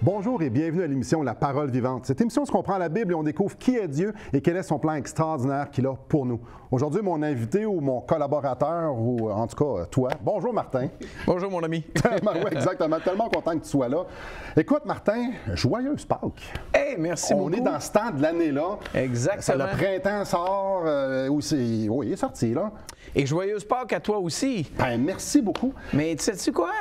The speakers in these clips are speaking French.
Bonjour et bienvenue à l'émission La Parole vivante. Cette émission, on se comprend la Bible et on découvre qui est Dieu et quel est son plan extraordinaire qu'il a pour nous. Aujourd'hui, mon invité ou mon collaborateur, ou en tout cas toi. Bonjour Martin. Bonjour mon ami. Oui, exactement. Tellement content que tu sois là. Écoute Martin, joyeuse Pâques. Hey, merci beaucoup. On est dans ce temps de l'année-là. Exactement. Le printemps sort, oui, il est sorti là. Et joyeuse Pâques à toi aussi. Ben, merci beaucoup. Mais sais-tu quoi?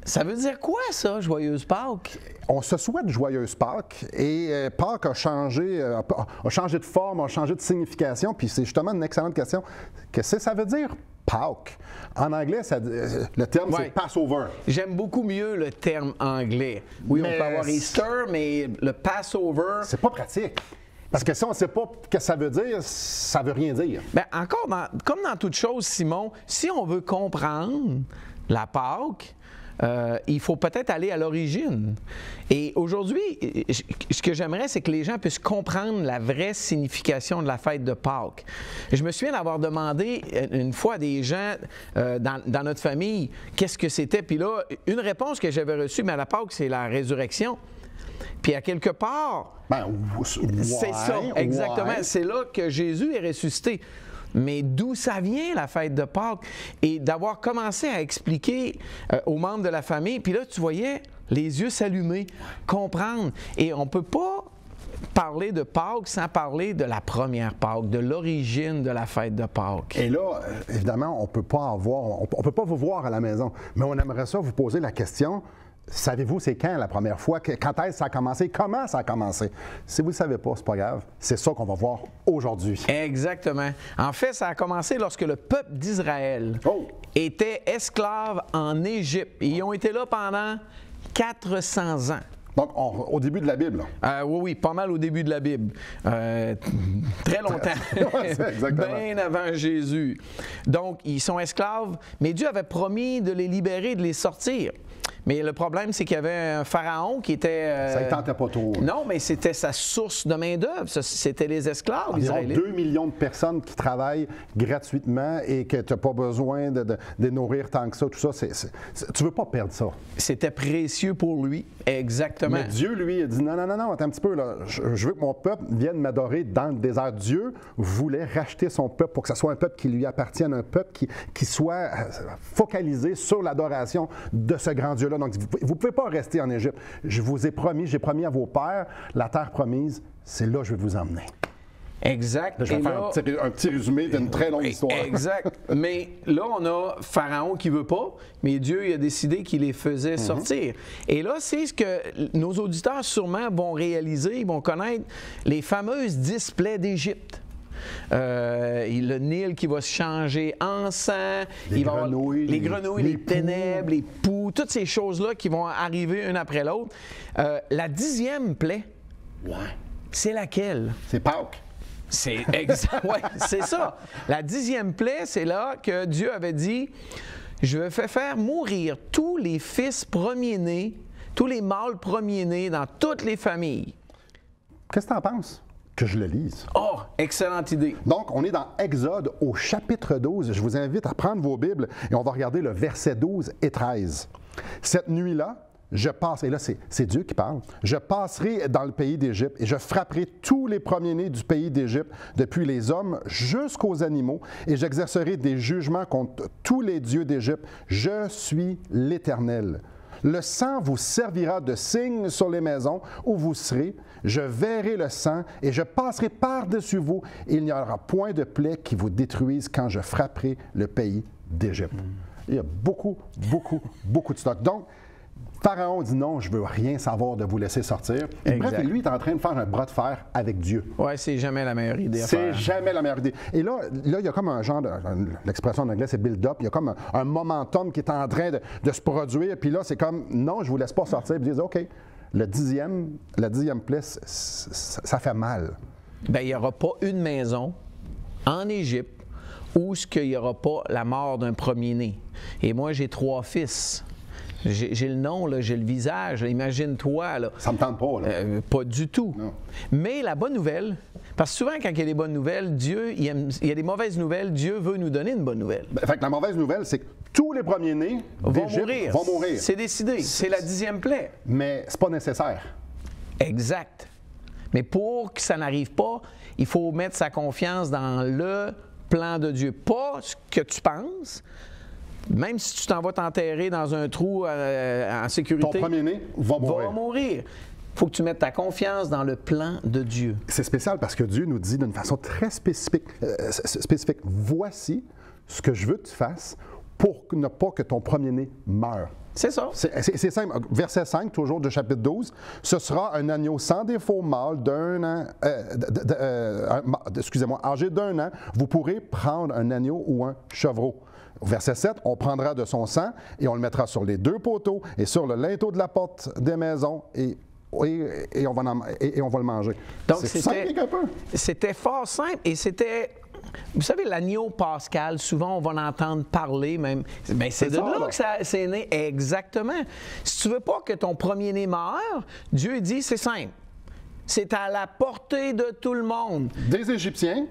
Ça veut dire quoi, ça, joyeuse Pâques? On se souhaite joyeuse Pâques et Pâques a changé de forme, a changé de signification, puis c'est justement une excellente question. Qu'est-ce que ça veut dire, Pâques? En anglais, le terme, c'est Passover. J'aime beaucoup mieux le terme anglais. Oui, on peut avoir Easter, mais le Passover... C'est pas pratique. Parce que si on ne sait pas ce que ça veut dire, ça veut rien dire. Bien, encore, comme dans toute chose, Simon, si on veut comprendre la Pâques, il faut peut-être aller à l'origine. Et aujourd'hui, ce que j'aimerais, c'est que les gens puissent comprendre la vraie signification de la fête de Pâques. Je me souviens d'avoir demandé une fois à des gens dans notre famille qu'est-ce que c'était. Puis là, une réponse que j'avais reçue, mais à la Pâques, c'est la résurrection. Puis à quelque part, c'est ça, exactement. Ouais. C'est là que Jésus est ressuscité. Mais d'où ça vient, la fête de Pâques? Et d'avoir commencé à expliquer aux membres de la famille, puis là, tu voyais les yeux s'allumer, comprendre. Et on ne peut pas parler de Pâques sans parler de la première Pâques, de l'origine de la fête de Pâques. Et là, évidemment, on peut pas vous voir à la maison, mais on aimerait ça vous poser la question. Savez-vous c'est quand la première fois? Quand est-ce que ça a commencé? Comment ça a commencé? Si vous ne le savez pas, c'est pas grave. C'est ça qu'on va voir aujourd'hui. Exactement. En fait, ça a commencé lorsque le peuple d'Israël était esclave en Égypte. Ils ont été là pendant 400 ans. Donc, au début de la Bible. Oui, pas mal au début de la Bible. Très longtemps. Bien avant Jésus. Donc, ils sont esclaves, mais Dieu avait promis de les libérer, de les sortir. Mais le problème, c'est qu'il y avait un pharaon qui était... Ça ne tentait pas trop. Non, mais c'était sa source de main-d'œuvre. C'était les esclaves israéliens. 2 millions de personnes qui travaillent gratuitement et que tu n'as pas besoin de les nourrir tant que ça. Tout ça, tu ne veux pas perdre ça. C'était précieux pour lui, exactement. Mais Dieu, lui, a dit non, attends un petit peu. Là. Je veux que mon peuple vienne m'adorer dans le désert. Dieu voulait racheter son peuple pour que ce soit un peuple qui lui appartienne, un peuple qui soit focalisé sur l'adoration de ce grand Dieu-là. Donc, vous ne pouvez pas rester en Égypte. Je vous ai promis, j'ai promis à vos pères, la terre promise, c'est là que je vais vous emmener. Exact. Là, je vais faire un petit résumé d'une très longue histoire. Exact. Mais là, on a Pharaon qui ne veut pas, mais Dieu il a décidé qu'il les faisait sortir. Et là, c'est ce que nos auditeurs sûrement vont réaliser, ils vont connaître les fameuses 10 plaies d'Égypte. Le Nil qui va se changer en sang, les grenouilles, les ténèbres, les poux, toutes ces choses-là qui vont arriver une après l'autre. La 10e plaie, c'est laquelle? C'est Pâques. C'est c'est ça. La 10e plaie, c'est là que Dieu avait dit, je vais faire mourir tous les fils premiers-nés, tous les mâles premiers-nés dans toutes les familles. Qu'est-ce que tu en penses? Que je le lise. Oh, excellente idée. Donc, on est dans Exode au chapitre 12. Je vous invite à prendre vos Bibles et on va regarder le verset 12 et 13. Cette nuit-là, et là c'est Dieu qui parle, je passerai dans le pays d'Égypte et je frapperai tous les premiers-nés du pays d'Égypte, depuis les hommes jusqu'aux animaux, et j'exercerai des jugements contre tous les dieux d'Égypte. Je suis l'Éternel. Le sang vous servira de signe sur les maisons où vous serez. Je verrai le sang et je passerai par-dessus vous. Il n'y aura point de plaie qui vous détruise quand je frapperai le pays d'Égypte. Il y a beaucoup de stock. Donc, Pharaon dit non, je ne veux rien savoir de vous laisser sortir. Et bref, lui est en train de faire un bras de fer avec Dieu. Oui, c'est jamais la meilleure idée à faire. C'est jamais la meilleure idée. Et là, il y a comme un genre, l'expression en anglais, c'est build-up. Il y a comme un momentum qui est en train de se produire. Puis là, c'est comme, non, je ne vous laisse pas sortir. Puis ils disent, OK, la dixième plaie, ça fait mal. Bien, il n'y aura pas une maison en Égypte où il n'y aura pas la mort d'un premier-né. Et moi, j'ai 3 fils. J'ai le nom, j'ai le visage, imagine-toi. Là. Ça me tente pas. Là. Pas du tout. Non. Mais la bonne nouvelle, parce que souvent quand il y a des bonnes nouvelles, il y a des mauvaises nouvelles, Dieu veut nous donner une bonne nouvelle. Fait que la mauvaise nouvelle, c'est que tous les premiers-nés d'Égypte vont mourir. C'est décidé. C'est la 10e plaie. Mais c'est pas nécessaire. Exact. Mais pour que ça n'arrive pas, il faut mettre sa confiance dans le plan de Dieu. Pas ce que tu penses. Même si tu t'en vas t'enterrer dans un trou en sécurité, ton premier-né va mourir. Il faut que tu mettes ta confiance dans le plan de Dieu. C'est spécial parce que Dieu nous dit d'une façon très spécifique, voici ce que je veux que tu fasses pour ne pas que ton premier-né meure. C'est ça. C'est simple. Verset 5, toujours du chapitre 12. Ce sera un agneau sans défaut mâle d'un an, âgé d'un an. Vous pourrez prendre un agneau ou un chevreau. Verset 7, on prendra de son sang et on le mettra sur les 2 poteaux et sur le linteau de la porte des maisons et on va le manger. Donc, c'est simple un peu. C'était fort simple et c'était... Vous savez, l'agneau pascal, souvent on va l'entendre parler même. Bien, c'est de là que ça c'est né. Exactement. Si tu veux pas que ton premier-né meure, Dieu dit, c'est simple. C'est à la portée de tout le monde. Des Égyptiens,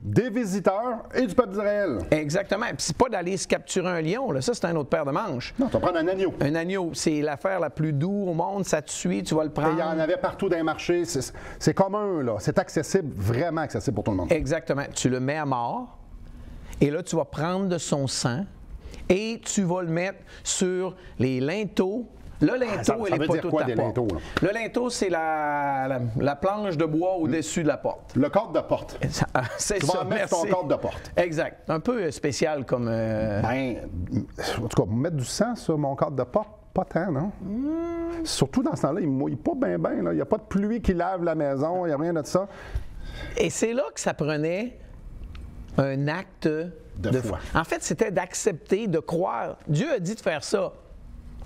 des visiteurs et du peuple d'Israël. Exactement. Puis c'est pas d'aller se capturer un lion, là. Ça, c'est un autre paire de manches. Non, tu vas prendre un agneau. Un agneau, c'est l'affaire la plus douce au monde. Ça te suit, tu vas le prendre. Et il y en avait partout dans les marchés. C'est commun, là. C'est accessible, vraiment accessible pour tout le monde. Exactement. Tu le mets à mort et là, tu vas prendre de son sang et tu vas le mettre sur les linteaux. Le linteau et les poteaux de ta porte. Le linteau, c'est la planche de bois au-dessus de la porte. Le cadre de porte. C'est tu ça, vas mettre ton cadre de porte. Exact. Un peu spécial comme... Ben, en tout cas, mettre du sang sur mon cadre de porte, pas tant, non? Surtout dans ce temps-là, il ne mouille pas bien. Il n'y a pas de pluie qui lave la maison, il n'y a rien de ça. Et c'est là que ça prenait un acte de foi. En fait, c'était d'accepter, de croire. Dieu a dit de faire ça.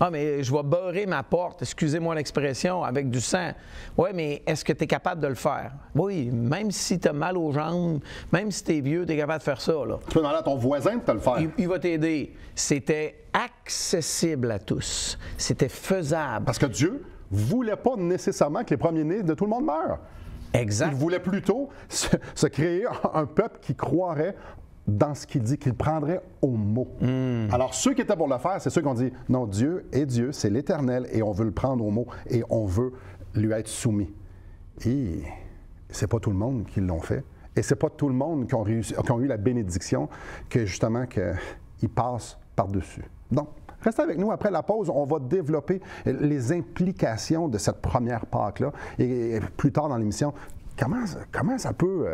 Ah, mais je vais beurrer ma porte, excusez-moi l'expression, avec du sang. Oui, mais est-ce que tu es capable de le faire? Oui, même si tu as mal aux jambes, même si tu es vieux, tu es capable de faire ça. Là. Tu peux demander à ton voisin de te le faire. Il va t'aider. C'était accessible à tous. C'était faisable. Parce que Dieu ne voulait pas nécessairement que les premiers-nés de tout le monde meurent. Exact. Il voulait plutôt se créer un peuple qui croirait dans ce qu'il dit, qu'il prendrait au mot. Alors, ceux qui étaient pour le faire, c'est ceux qui ont dit, non, Dieu est Dieu, c'est l'Éternel, et on veut le prendre au mot, et on veut lui être soumis. Et c'est pas tout le monde qui l'ont fait. Et c'est pas tout le monde qui ont eu la bénédiction que, justement, qu'ils passent par-dessus. Donc, restez avec nous. Après la pause, on va développer les implications de cette première Pâque-là. Et plus tard dans l'émission, comment ça peut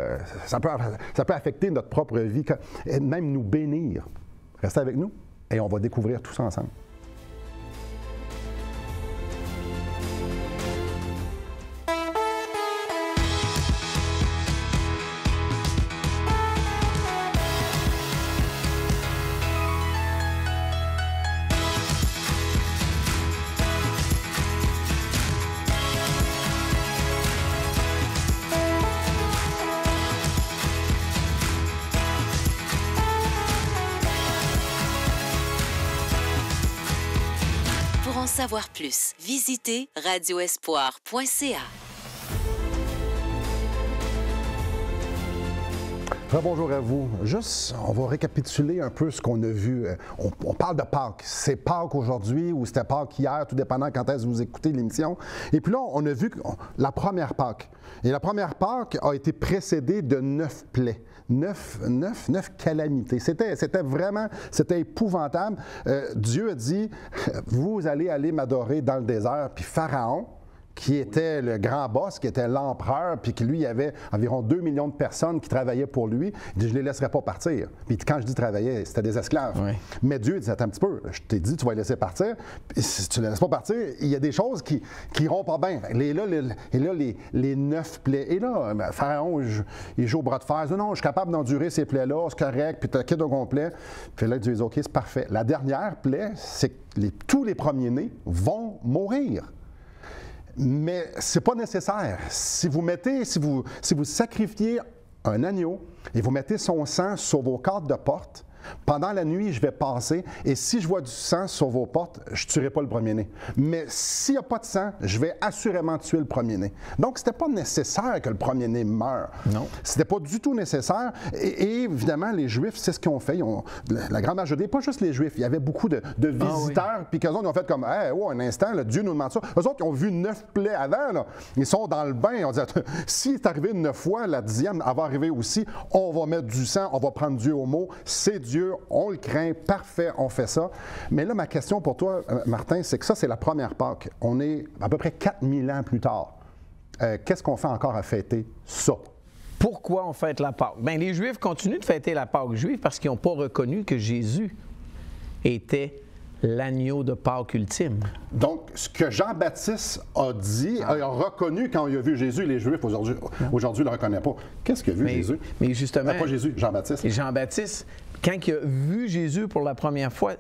affecter notre propre vie, et même nous bénir. Restez avec nous et on va découvrir tout ça ensemble. Pour en savoir plus, visitez radioespoir.ca. Bonjour à vous. Juste, on va récapituler un peu ce qu'on a vu. On parle de Pâques. C'est Pâques aujourd'hui ou c'était Pâques hier, tout dépendant quand est-ce que vous écoutez l'émission. Et puis là, on a vu la première Pâques. Et la première Pâques a été précédée de 9 plaies. 9 calamités. C'était épouvantable. Dieu a dit, vous allez m'adorer dans le désert. Puis Pharaon, qui était le grand boss, qui était l'empereur, puis qui lui, il y avait environ 2 millions de personnes qui travaillaient pour lui. Il dit, je ne les laisserai pas partir. Puis quand je dis travailler, c'était des esclaves. Oui. Mais Dieu dit, attends un petit peu, je t'ai dit, tu vas les laisser partir. Puis si tu ne les laisses pas partir, il y a des choses qui iront pas bien. Les 9 plaies. Et là, Pharaon, il joue au bras de fer. Il dit, non, je suis capable d'endurer ces plaies-là, c'est correct, puis tu as quitté au complet. Puis là, Dieu dit, OK, c'est parfait. La dernière plaie, c'est que tous les premiers-nés vont mourir. Mais ce n'est pas nécessaire. Si vous sacrifiez un agneau et vous mettez son sang sur vos cadres de porte, Pendant la nuit, je vais passer, et si je vois du sang sur vos portes, je ne tuerai pas le premier-né. Mais s'il n'y a pas de sang, je vais assurément tuer le premier-né. Donc, ce n'était pas nécessaire que le premier-né meure. Non. Ce n'était pas du tout nécessaire. Et évidemment, les Juifs, c'est ce qu'ils ont fait. La grande majorité, pas juste les Juifs, il y avait beaucoup de visiteurs, puis qu'eux autres, ils ont fait comme, hey, oh, un instant, là, Dieu nous demande ça. Eux autres, ils ont vu 9 plaies avant, là. Ils sont dans le bain. On dit, si c'est arrivé 9 fois, la 10e, elle va arriver aussi. On va mettre du sang, on va prendre Dieu au mot. C'est Dieu, on le craint, parfait, on fait ça. Mais là, ma question pour toi, Martin, c'est que ça, c'est la première Pâques. On est à peu près 4000 ans plus tard. Qu'est-ce qu'on fait encore à fêter ça? Pourquoi on fête la Pâque? Bien, les Juifs continuent de fêter la Pâque juive parce qu'ils n'ont pas reconnu que Jésus était l'agneau de Pâques ultime. Donc, ce que Jean-Baptiste a dit, a reconnu quand il a vu Jésus, les Juifs aujourd'hui ne le reconnaissent pas. Qu'est-ce qu'il a vu Jésus? Mais justement... pas Jésus, Jean-Baptiste. Jean-Baptiste, quand il a vu Jésus pour la première fois,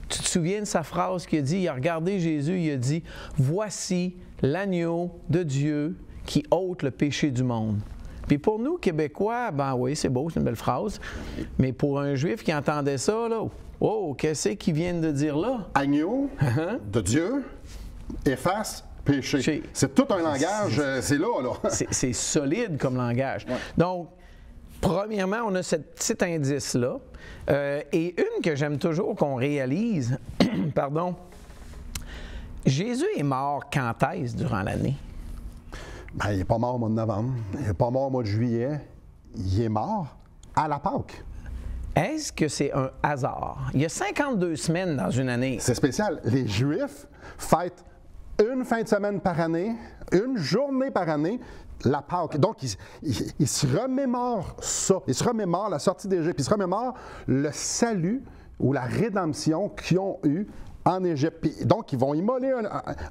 tu te souviens de sa phrase qu'il a dit? Il a regardé Jésus, il a dit « Voici l'agneau de Dieu qui ôte le péché du monde. » Puis pour nous, Québécois, ben oui, c'est beau, c'est une belle phrase, mais pour un Juif qui entendait ça, là, oh, qu'est-ce qu'ils viennent de dire là? Agneau de Dieu, efface péché. C'est tout un langage, c'est là. C'est solide comme langage. Ouais. Donc, premièrement, on a ce petit indice-là. Et une que j'aime toujours qu'on réalise, pardon, Jésus est mort quand est-ce durant l'année? Ben, il n'est pas mort au mois de novembre, il n'est pas mort au mois de juillet, il est mort à la Pâque. Est-ce que c'est un hasard? Il y a 52 semaines dans une année. C'est spécial. Les Juifs fêtent une fin de semaine par année, une journée par année, la Pâque. Donc, ils se remémorent ça. Ils se remémorent la sortie d'Égypte. Ils se remémorent le salut ou la rédemption qu'ils ont eu en Égypte. Puis, donc, ils vont immoler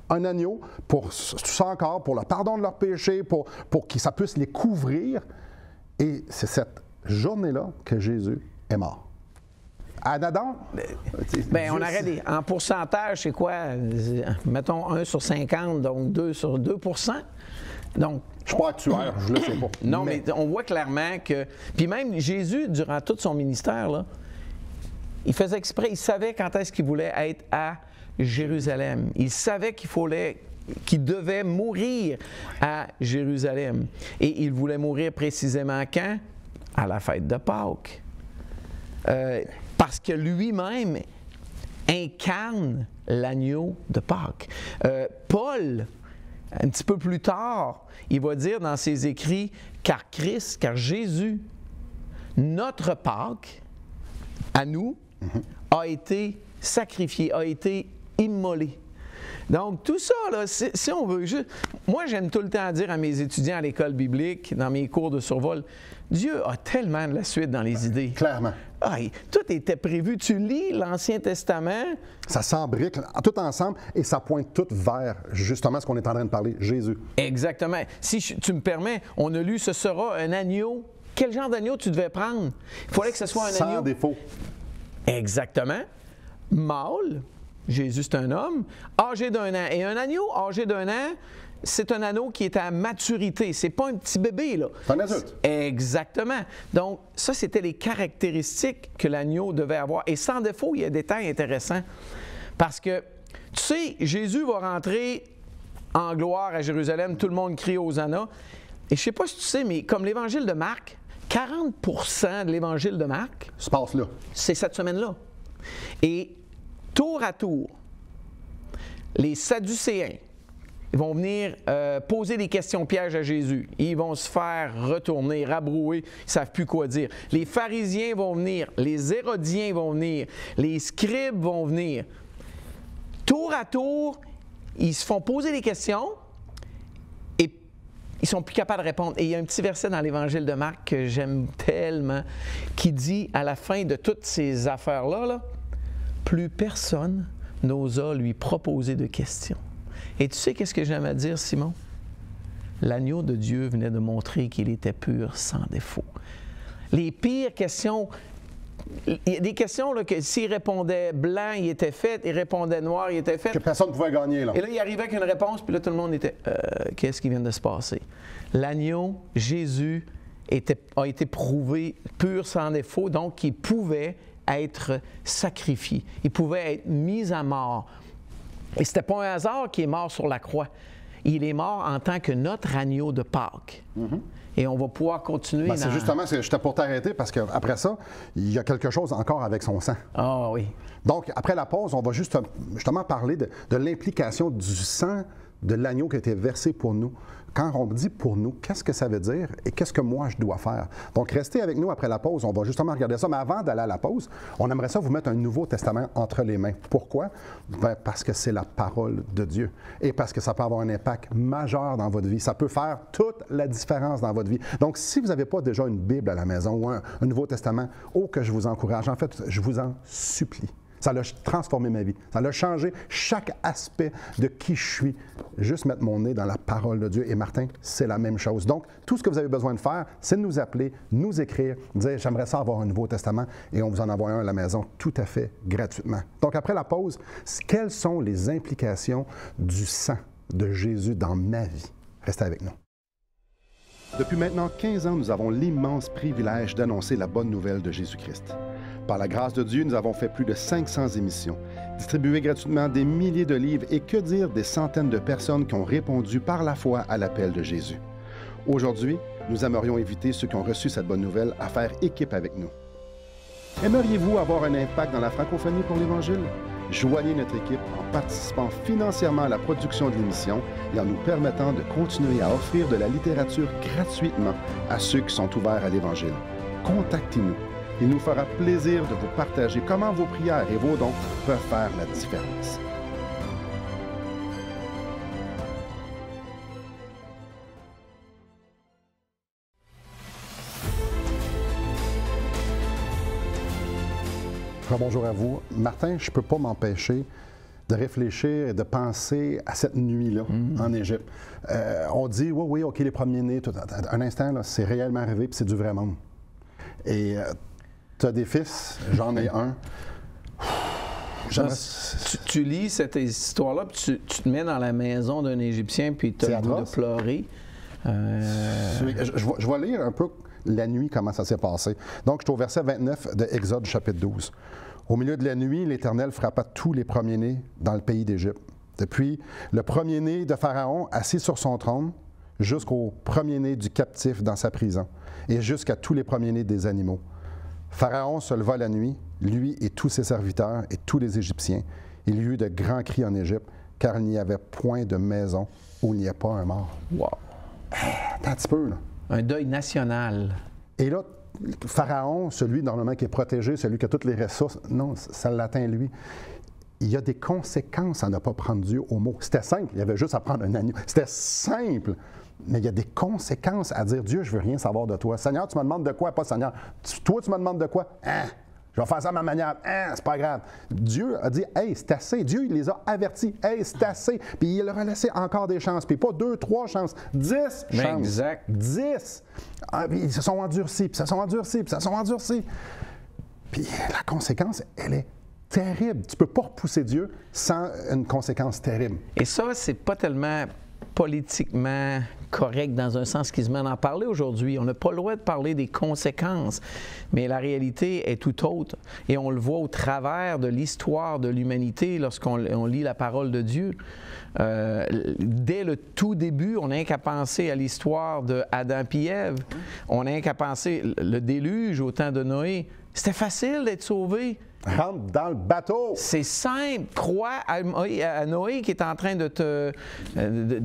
un agneau pour tout ça encore, pour le pardon de leurs péchés, pour que ça puisse les couvrir. Et c'est cette journée-là que Jésus est mort. À Adam? Bien, on aurait en pourcentage, c'est quoi? Mettons 1 sur 50, donc 2 sur 2 %. Donc, je ne suis pas actuaire, je ne le sais pas. Non, mais on voit clairement que... Puis même Jésus, durant tout son ministère, là, il faisait exprès, il savait quand est-ce qu'il voulait être à Jérusalem. Il savait qu'il devait mourir à Jérusalem. Et il voulait mourir précisément quand? À la fête de Pâques. Parce que lui-même incarne l'agneau de Pâques. Paul, un petit peu plus tard, il va dire dans ses écrits, car Jésus, notre Pâques, à nous, a été sacrifié, a été immolé. Donc, tout ça, là, si on veut juste... Moi, j'aime tout le temps dire à mes étudiants à l'école biblique, dans mes cours de survol, Dieu a tellement de la suite dans les idées. Clairement. Tout était prévu. Tu lis l'Ancien Testament... Ça s'embrique tout ensemble et ça pointe tout vers, justement, ce qu'on est en train de parler, Jésus. Exactement. Si tu me permets, on a lu « Ce sera un agneau ». Quel genre d'agneau tu devais prendre? Il fallait que ce soit un agneau... Sans défaut. Exactement. Mâle, Jésus c'est un homme, âgé d'1 an. Et un agneau âgé d'1 an, c'est un agneau qui est à maturité. C'est pas un petit bébé, là. C'est un adulte. Exactement. Donc, ça, c'était les caractéristiques que l'agneau devait avoir. Et sans défaut, il y a des détails intéressants. Parce que, tu sais, Jésus va rentrer en gloire à Jérusalem, tout le monde crie Hosanna. Et je sais pas si tu sais, mais comme l'Évangile de Marc, 40% de l'Évangile de Marc se passe là. C'est cette semaine-là. Et tour à tour, les Sadducéens, ils vont venir poser des questions pièges à Jésus. Ils vont se faire retourner, rabrouer, ils ne savent plus quoi dire. Les pharisiens vont venir, les hérodiens vont venir, les scribes vont venir. Tour à tour, ils se font poser des questions et ils sont plus capables de répondre. Et il y a un petit verset dans l'Évangile de Marc que j'aime tellement, qui dit à la fin de toutes ces affaires-là, là, plus personne n'osa lui proposer de questions. Et tu sais qu'est-ce que j'aime à dire, Simon? L'agneau de Dieu venait de montrer qu'il était pur sans défaut. Les pires questions, il y a des questions là, que s'il répondait blanc, il était fait, il répondait noir, il était fait. Que personne ne pouvait gagner, là. Et là, il arrivait avec une réponse, puis là, tout le monde était qu'est-ce qui vient de se passer? L'agneau, Jésus, a été prouvé pur sans défaut, donc il pouvait être sacrifié. Il pouvait être mis à mort. Et ce n'était pas un hasard qu'il est mort sur la croix. Il est mort en tant que notre agneau de Pâques. Et on va pouvoir continuer. Ben, c'est justement, j'étais pour t'arrêter parce qu'après ça, il y a quelque chose encore avec son sang. Ah oui. Donc, après la pause, on va justement parler de l'implication du sang de l'agneau qui a été versé pour nous. Quand on dit pour nous, qu'est-ce que ça veut dire et qu'est-ce que moi je dois faire? Donc, restez avec nous après la pause. On va justement regarder ça. Mais avant d'aller à la pause, on aimerait ça vous mettre un Nouveau Testament entre les mains. Pourquoi? Ben, parce que c'est la parole de Dieu et parce que ça peut avoir un impact majeur dans votre vie. Ça peut faire toute la différence dans votre vie. Donc, si vous n'avez pas déjà une Bible à la maison ou un Nouveau Testament, que je vous encourage. En fait, je vous en supplie. Ça a transformé ma vie. Ça a changé chaque aspect de qui je suis. Juste mettre mon nez dans la parole de Dieu. Et Martin, c'est la même chose. Donc, tout ce que vous avez besoin de faire, c'est de nous appeler, nous écrire, dire « J'aimerais ça avoir un Nouveau Testament » et on vous en envoie un à la maison tout à fait gratuitement. Donc, après la pause, quelles sont les implications du sang de Jésus dans ma vie? Restez avec nous. Depuis maintenant 15 ans, nous avons l'immense privilège d'annoncer la bonne nouvelle de Jésus-Christ. Par la grâce de Dieu, nous avons fait plus de 500 émissions, distribué gratuitement des milliers de livres et que dire des centaines de personnes qui ont répondu par la foi à l'appel de Jésus. Aujourd'hui, nous aimerions inviter ceux qui ont reçu cette bonne nouvelle à faire équipe avec nous. Aimeriez-vous avoir un impact dans la francophonie pour l'Évangile? Joignez notre équipe en participant financièrement à la production de l'émission et en nous permettant de continuer à offrir de la littérature gratuitement à ceux qui sont ouverts à l'Évangile. Contactez-nous. Il nous fera plaisir de vous partager comment vos prières et vos dons peuvent faire la différence. Bonjour à vous. Martin, je ne peux pas m'empêcher de réfléchir et de penser à cette nuit-là en Égypte. On dit, oui, OK, les premiers-nés, tout. Un instant, là, c'est réellement arrivé, puis c'est du vrai monde. Et tu as des fils, j'en ai un. Tu lis cette histoire-là, puis tu te mets dans la maison d'un Égyptien, puis tu as le goût de pleurer. Je vais lire un peu la nuit, comment ça s'est passé. Donc, je suis au verset 29 de Exode, chapitre 12. Au milieu de la nuit, l'Éternel frappa tous les premiers-nés dans le pays d'Égypte. Depuis le premier-né de Pharaon assis sur son trône, jusqu'au premier-né du captif dans sa prison, et jusqu'à tous les premiers-nés des animaux. Pharaon se leva la nuit, lui et tous ses serviteurs et tous les Égyptiens. Il y eut de grands cris en Égypte, car il n'y avait point de maison où il n'y a pas un mort. Wow! Attends un petit peu, là. Un deuil national. Et là, Pharaon, celui normalement qui est protégé, celui qui a toutes les ressources, non, ça l'atteint lui. Il y a des conséquences à ne pas prendre Dieu au mot. C'était simple, il y avait juste à prendre un agneau. C'était simple, mais il y a des conséquences à dire, Dieu, je veux rien savoir de toi. Seigneur, tu me demandes de quoi? Pas Seigneur. Toi, tu me demandes de quoi? Je vais faire ça à ma manière. C'est pas grave. Dieu a dit, hey, c'est assez. Dieu, il les a avertis. Hey, c'est assez. Puis il leur a laissé encore des chances. Puis pas 2, 3 chances. 10 chances. Exact. 10. Puis ils se sont endurcis. Puis ça sont endurcis. Puis ça sont endurcis. Puis la conséquence, elle est terrible. Tu peux pas repousser Dieu sans une conséquence terrible. Et ça, c'est pas tellement politiquement correct dans un sens qui se met à en parler aujourd'hui. On n'a pas le droit de parler des conséquences, mais la réalité est tout autre. Et on le voit au travers de l'histoire de l'humanité lorsqu'on lit la parole de Dieu. Dès le tout début, on n'a qu'à penser à l'histoire de Adam et Ève. On n'a qu'à penser le déluge au temps de Noé. C'était facile d'être sauvé. Rentre dans le bateau. C'est simple. Crois à Noé qui est en train de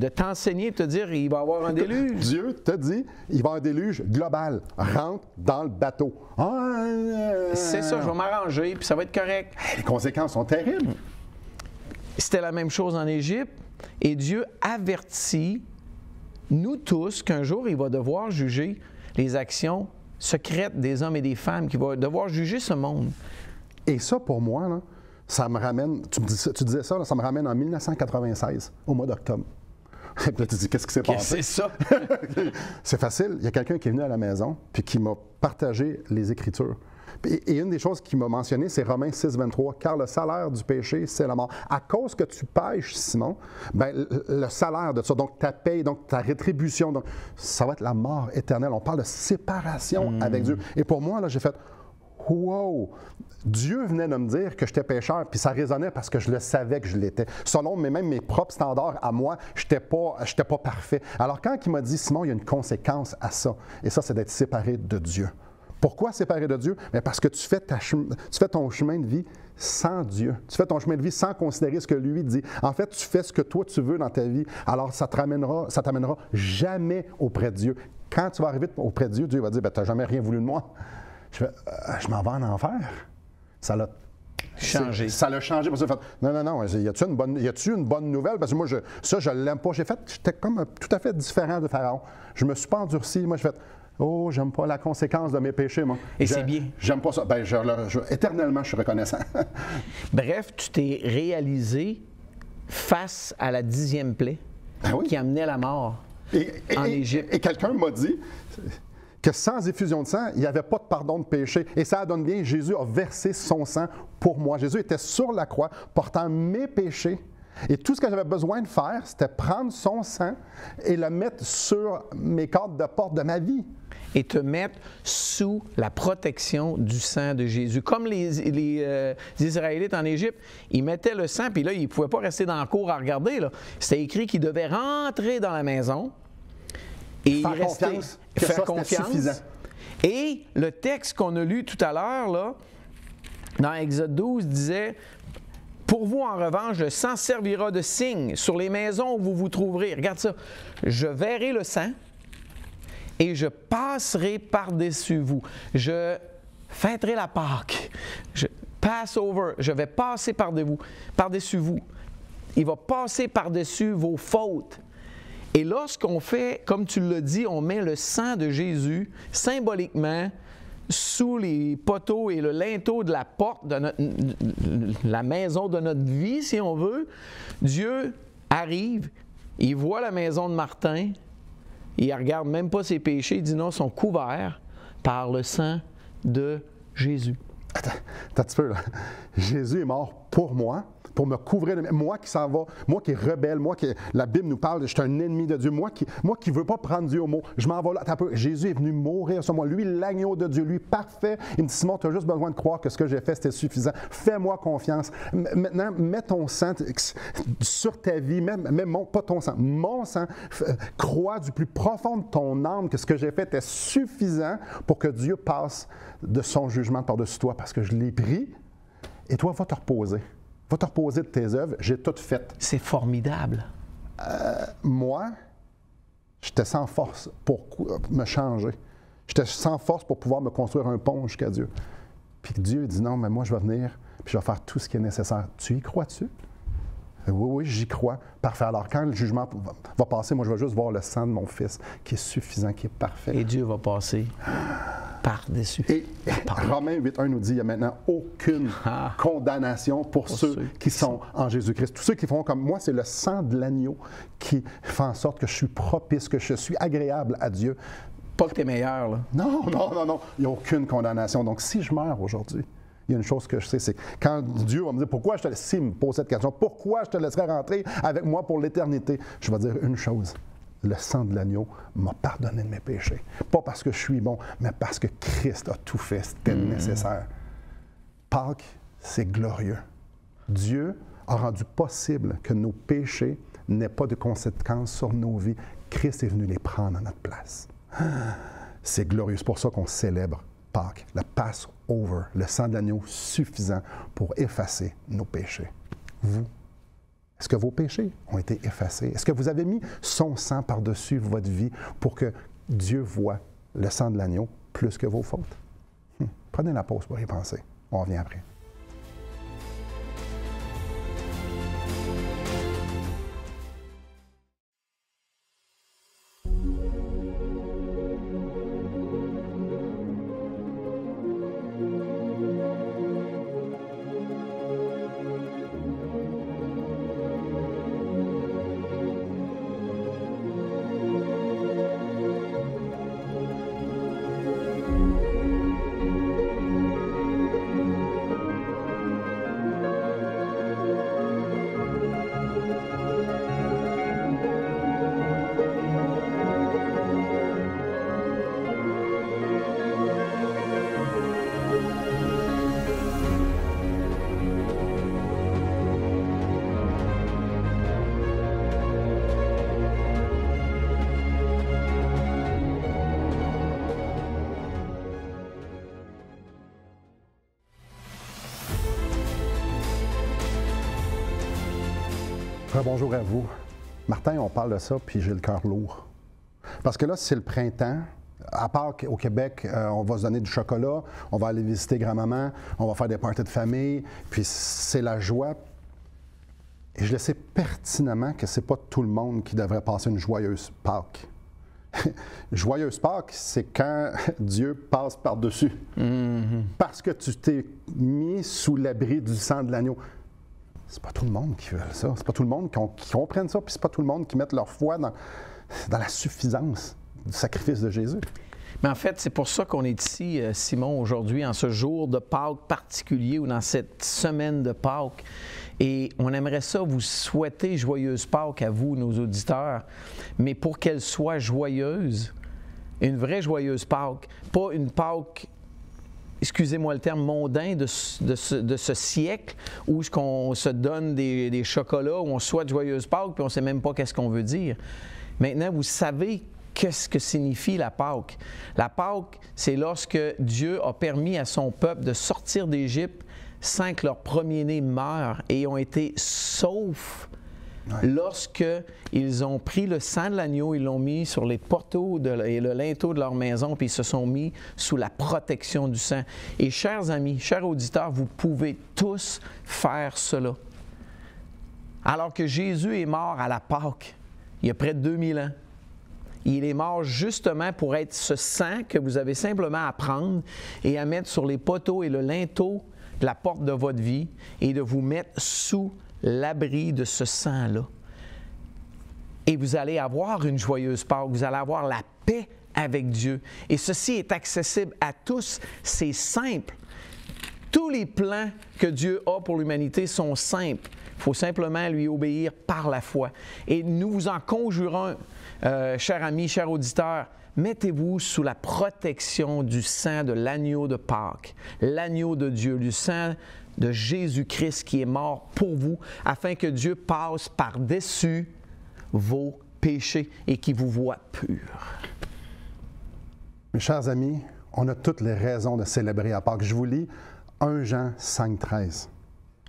t'enseigner, de te dire il va y avoir un déluge. Dieu te dit il va y avoir un déluge global. Rentre dans le bateau. C'est ça, je vais m'arranger, puis ça va être correct. Les conséquences sont terribles. C'était la même chose en Égypte. Et Dieu avertit nous tous qu'un jour, il va devoir juger les actions secrètes des hommes et des femmes, qu'il va devoir juger ce monde. Et ça, pour moi, là, ça me ramène, tu disais ça, là, ça me ramène en 1996, au mois d'octobre. Et puis là, tu dis, qu'est-ce qui s'est passé? C'est ça. C'est facile. Il y a quelqu'un qui est venu à la maison puis qui m'a partagé les Écritures. Et une des choses qu'il m'a mentionné, c'est Romains 6, 23. « Car le salaire du péché, c'est la mort. » À cause que tu pêches, Simon, ben, le salaire de ça, donc ta paye, donc ta rétribution, donc, ça va être la mort éternelle. On parle de séparation avec Dieu. Et pour moi, là, j'ai fait... wow! Dieu venait de me dire que j'étais pécheur, puis ça résonnait parce que je le savais que je l'étais. Selon même mes propres standards à moi, je n'étais pas parfait. Alors quand il m'a dit, Simon, il y a une conséquence à ça, et ça, c'est d'être séparé de Dieu. Pourquoi séparé de Dieu? Bien parce que tu fais ton chemin de vie sans Dieu. Tu fais ton chemin de vie sans considérer ce que lui dit. En fait, tu fais ce que toi tu veux dans ta vie. Alors, ça t'amènera jamais auprès de Dieu. Quand tu vas arriver auprès de Dieu, Dieu va dire, tu n'as jamais rien voulu de moi. Je m'en vais en enfer. Ça l'a changé. Ça l'a changé. Parce que non, y a-tu une bonne nouvelle? Parce que moi, je l'aime pas. J'étais comme tout à fait différent de Pharaon. Je me suis pas endurci. Moi, j'ai fait, oh, j'aime pas la conséquence de mes péchés, moi. Et c'est bien. J'aime pas ça. Éternellement, je suis reconnaissant. Bref, tu t'es réalisé face à la 10e plaie qui amenait la mort en Égypte. Et quelqu'un m'a dit que sans effusion de sang, il n'y avait pas de pardon de péché. Et ça donne bien, Jésus a versé son sang pour moi. Jésus était sur la croix, portant mes péchés. Et tout ce que j'avais besoin de faire, c'était prendre son sang et le mettre sur mes cordes de porte de ma vie. Et te mettre sous la protection du sang de Jésus. Comme les Israélites en Égypte, ils mettaient le sang, puis là, ils ne pouvaient pas rester dans la cour à regarder. C'était écrit qu'ils devaient rentrer dans la maison et faire confiance. Et le texte qu'on a lu tout à l'heure, là, dans Exode 12, disait « Pour vous, en revanche, le sang servira de signe sur les maisons où vous vous trouverez. » Regarde ça. « Je verrai le sang et je passerai par-dessus vous. Je fêterai la Pâque. Passover. Je vais passer par-dessus vous. Il va passer par-dessus vos fautes. » Et lorsqu'on fait, comme tu l'as dit, on met le sang de Jésus symboliquement sous les poteaux et le linteau de la porte de la maison de notre vie, si on veut, Dieu arrive, il voit la maison de Martin, il ne regarde même pas ses péchés, il dit non, ils sont couverts par le sang de Jésus. Attends un petit peu, là. Jésus est mort pour moi, pour me couvrir de moi qui s'en va, moi qui est rebelle, moi qui, la Bible nous parle, je suis un ennemi de Dieu, moi qui ne veux pas prendre Dieu au mot, je m'en vais là. Attends un peu, Jésus est venu mourir sur moi, lui l'agneau de Dieu, lui parfait. Il me dit, Simon, tu as juste besoin de croire que ce que j'ai fait, c'était suffisant. Fais-moi confiance. Maintenant, mets ton sang sur ta vie, même pas ton sang, mon sang, crois du plus profond de ton âme que ce que j'ai fait était suffisant pour que Dieu passe de son jugement par-dessus toi, parce que je l'ai pris, et toi, va te reposer. Va te reposer de tes œuvres, j'ai tout fait. C'est formidable. Moi, j'étais sans force pour me changer. J'étais sans force pour pouvoir me construire un pont jusqu'à Dieu. Puis Dieu dit non, mais moi, je vais venir, puis je vais faire tout ce qui est nécessaire. Tu y crois-tu? Oui, j'y crois. Parfait. Alors, quand le jugement va passer, moi, je vais juste voir le sang de mon Fils qui est suffisant, qui est parfait. Et Dieu va passer par-dessus. Et Romains 8.1 nous dit qu'il n'y a maintenant aucune condamnation pour ceux qui sont en Jésus-Christ. Tous ceux qui font comme moi, c'est le sang de l'agneau qui fait en sorte que je suis propice, que je suis agréable à Dieu. Pas que tu es meilleur, là. Non. Il n'y a aucune condamnation. Donc, si je meurs aujourd'hui, il y a une chose que je sais, c'est quand Dieu va me dire pourquoi je te laisse, s'il me pose cette question, pourquoi je te laisserai rentrer avec moi pour l'éternité, je vais dire une chose. Le sang de l'agneau m'a pardonné de mes péchés. Pas parce que je suis bon, mais parce que Christ a tout fait, c'était nécessaire. Pâques, c'est glorieux. Dieu a rendu possible que nos péchés n'aient pas de conséquences sur nos vies. Christ est venu les prendre à notre place. C'est glorieux. C'est pour ça qu'on célèbre Pâques, le Passover, le sang de l'agneau suffisant pour effacer nos péchés. Vous, est-ce que vos péchés ont été effacés? Est-ce que vous avez mis son sang par-dessus votre vie pour que Dieu voie le sang de l'agneau plus que vos fautes? Prenez la pause pour y penser. On revient après. Bonjour à vous. Martin, on parle de ça, puis j'ai le cœur lourd. Parce que là, c'est le printemps. À part qu'au Québec, on va se donner du chocolat, on va aller visiter grand-maman, on va faire des parties de famille, puis c'est la joie. Et je le sais pertinemment que c'est pas tout le monde qui devrait passer une joyeuse Pâques. Joyeuse Pâques, c'est quand Dieu passe par-dessus. Parce que tu t'es mis sous l'abri du sang de l'agneau. C'est pas tout le monde qui veut ça. C'est pas tout le monde qui comprenne ça, puis c'est pas tout le monde qui met leur foi dans la suffisance du sacrifice de Jésus. Mais en fait, c'est pour ça qu'on est ici, Simon, aujourd'hui, en ce jour de Pâques particulier ou dans cette semaine de Pâques. Et on aimerait ça vous souhaiter joyeuse Pâques à vous, nos auditeurs, mais pour qu'elle soit joyeuse, une vraie joyeuse Pâques, pas une Pâques, excusez-moi le terme, mondain de ce siècle où on se donne des chocolats, où on souhaite joyeuse Pâques, puis on ne sait même pas qu'est-ce qu'on veut dire. Maintenant, vous savez qu'est-ce que signifie la Pâque. La Pâque, c'est lorsque Dieu a permis à son peuple de sortir d'Égypte sans que leurs premiers-nés meurent et ont été saufs. Ouais. Lorsqu'ils ont pris le sang de l'agneau, ils l'ont mis sur les poteaux et le linteau de leur maison, puis ils se sont mis sous la protection du sang. Et chers amis, chers auditeurs, vous pouvez tous faire cela. Alors que Jésus est mort à la Pâque, il y a près de 2000 ans, il est mort justement pour être ce sang que vous avez simplement à prendre et à mettre sur les poteaux et le linteau de la porte de votre vie et de vous mettre sous l'abri de ce sang-là. Et vous allez avoir une joyeuse Pâques, vous allez avoir la paix avec Dieu. Et ceci est accessible à tous, c'est simple. Tous les plans que Dieu a pour l'humanité sont simples. Il faut simplement lui obéir par la foi. Et nous vous en conjurons, chers amis, chers auditeurs, mettez-vous sous la protection du sang de l'agneau de Pâques, l'agneau de Dieu, du sang de Jésus-Christ qui est mort pour vous, afin que Dieu passe par-dessus vos péchés et qu'il vous voie pur. Mes chers amis, on a toutes les raisons de célébrer à Pâques. Je vous lis 1 Jean 5,13.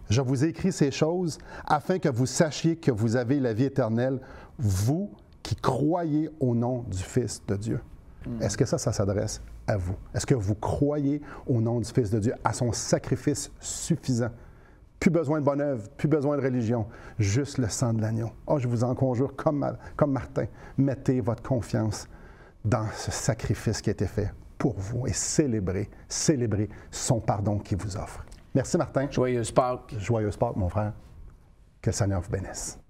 Je vous écris ces choses afin que vous sachiez que vous avez la vie éternelle, vous qui croyez au nom du Fils de Dieu. Est-ce que ça s'adresse à vous? Est-ce que vous croyez au nom du Fils de Dieu, à son sacrifice suffisant? Plus besoin de bonne œuvre, plus besoin de religion, juste le sang de l'agneau. Oh, je vous en conjure, comme Martin, mettez votre confiance dans ce sacrifice qui a été fait pour vous et célébrez son pardon qu'il vous offre. Merci Martin. Joyeuse Pâques. Joyeuse Pâques, mon frère. Que le Seigneur vous bénisse.